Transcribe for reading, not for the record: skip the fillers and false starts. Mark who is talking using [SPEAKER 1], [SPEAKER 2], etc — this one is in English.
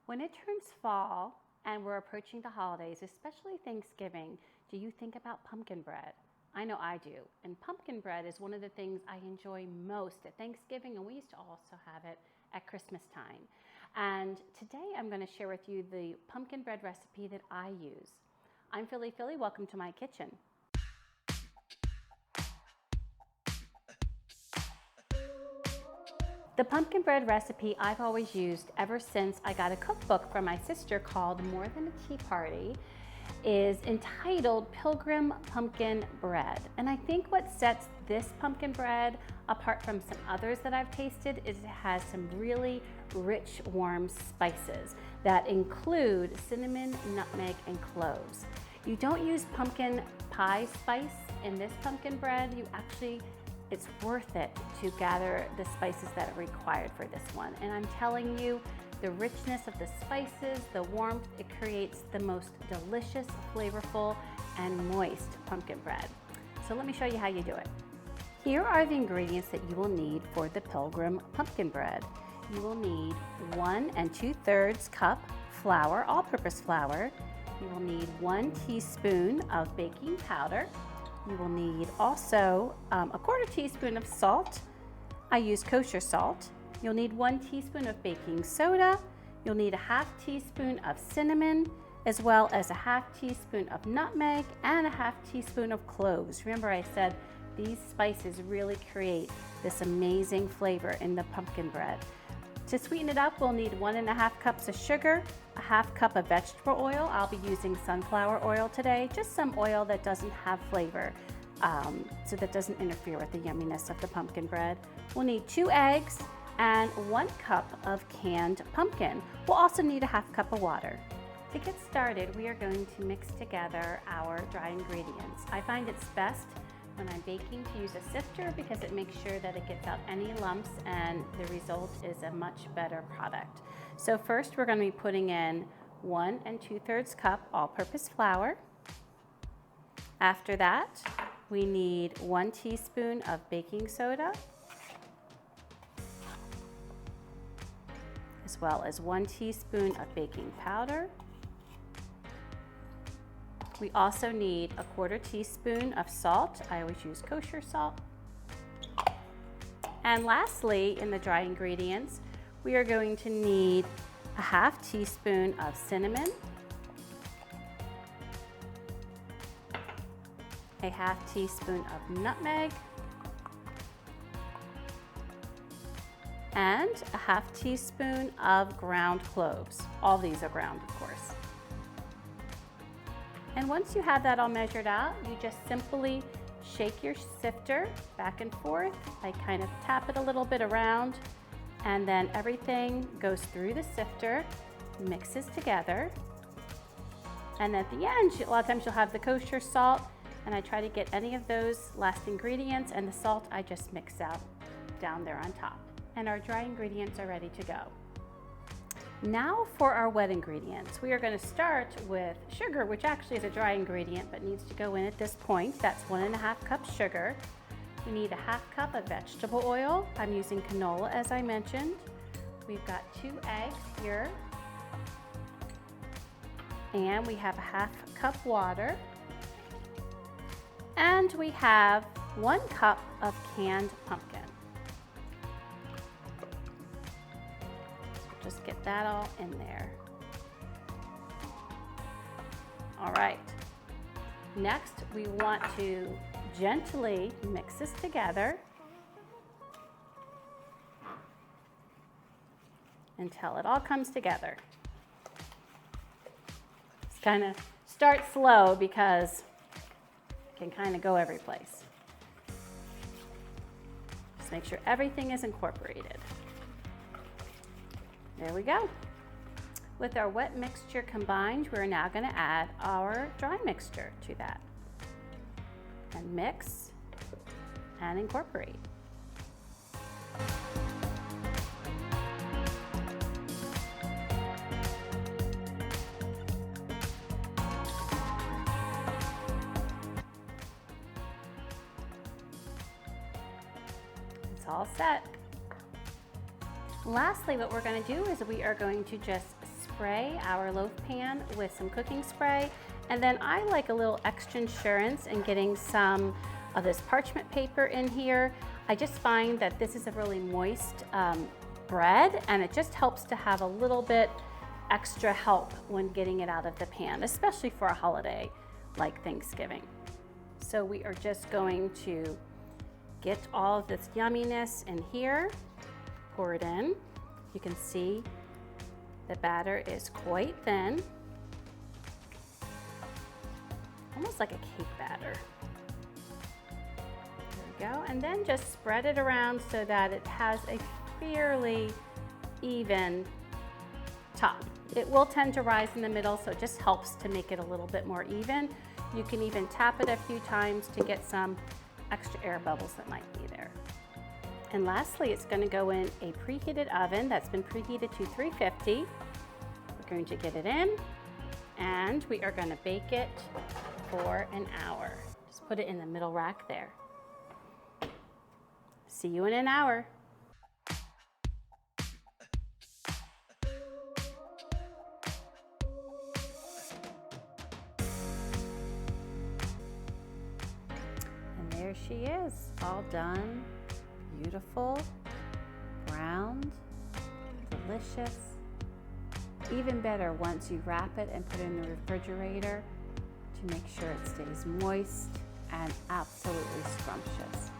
[SPEAKER 1] When it turns fall and we're approaching the holidays, especially Thanksgiving, do you think about pumpkin bread? I know I do. And pumpkin bread is one of the things I enjoy most at Thanksgiving, and we used to also have it at Christmas time. And today I'm going to share with you the pumpkin bread recipe that I use. I'm Philly. Welcome to my kitchen. The pumpkin bread recipe I've always used ever since I got a cookbook from my sister called More Than a Tea Party is entitled Pilgrim Pumpkin Bread. And I think what sets this pumpkin bread apart from some others that I've tasted is it has some really rich, warm spices that include cinnamon, nutmeg, and cloves. You don't use pumpkin pie spice in this pumpkin bread. It's worth it to gather the spices that are required for this one. And I'm telling you, the richness of the spices, the warmth, it creates the most delicious, flavorful, and moist pumpkin bread. So let me show you how you do it. Here are the ingredients that you will need for the Pilgrim Pumpkin Bread. You will need 1 2/3 cup flour, all-purpose flour. You will need 1 teaspoon of baking powder. You will need also a 1/4 teaspoon of salt. I use kosher salt. You'll need 1 teaspoon of baking soda. You'll need a 1/2 teaspoon of cinnamon, as well as a 1/2 teaspoon of nutmeg and a 1/2 teaspoon of cloves. Remember I said these spices really create this amazing flavor in the pumpkin bread. To sweeten it up, we'll need 1 1/2 cups of sugar, a 1/2 cup of vegetable oil. I'll be using sunflower oil today, just some oil that doesn't have flavor, so that doesn't interfere with the yumminess of the pumpkin bread. We'll need 2 eggs and 1 cup of canned pumpkin. We'll also need a 1/2 cup of water. To get started, we are going to mix together our dry ingredients. I find it's best when I'm baking to use a sifter because it makes sure that it gets out any lumps and the result is a much better product. So first we're going to be putting in 1 2/3 cup all-purpose flour. After that, we need 1 teaspoon of baking soda, as well as 1 teaspoon of baking powder. We also need a 1/4 teaspoon of salt. I always use kosher salt. And lastly, in the dry ingredients, we are going to need a 1/2 teaspoon of cinnamon, a 1/2 teaspoon of nutmeg, and a 1/2 teaspoon of ground cloves. All these are ground, of course. And once you have that all measured out, you just simply shake your sifter back and forth. I kind of tap it a little bit around, and then everything goes through the sifter, mixes together. And at the end, a lot of times you'll have the kosher salt, and I try to get any of those last ingredients, and the salt I just mix out down there on top. And our dry ingredients are ready to go. Now for our wet ingredients. We are going to start with sugar, which actually is a dry ingredient but needs to go in at this point. That's 1 1/2 cups sugar. We need a 1/2 cup of vegetable oil. I'm using canola as I mentioned. We've got 2 eggs here. And we have a 1/2 cup water. And we have 1 cup of canned pumpkin. Just get that all in there. All right. Next, we want to gently mix this together until it all comes together. Just kind of start slow because it can kind of go every place. Just make sure everything is incorporated. There we go. With our wet mixture combined, we're now going to add our dry mixture to that. And mix and incorporate. It's all set. Lastly, what we're going to do is we are going to just spray our loaf pan with some cooking spray, and then I like a little extra insurance in getting some of this parchment paper in here. I just find that this is a really moist bread, and it just helps to have a little bit extra help when getting it out of the pan, especially for a holiday like Thanksgiving. So we are just going to get all of this yumminess in here, pour it in. You can see the batter is quite thin, almost like a cake batter. There we go, and then just spread it around so that it has a fairly even top. It will tend to rise in the middle, so it just helps to make it a little bit more even. You can even tap it a few times to get some extra air bubbles that might be there. And lastly, it's going to go in a preheated oven that's been preheated to 350. We're going to get it in, and we are going to bake it for an hour. Just put it in the middle rack there. See you in an hour. And there she is, all done, beautiful, browned, delicious. Even better once you wrap it and put it in the refrigerator to make sure it stays moist and absolutely scrumptious.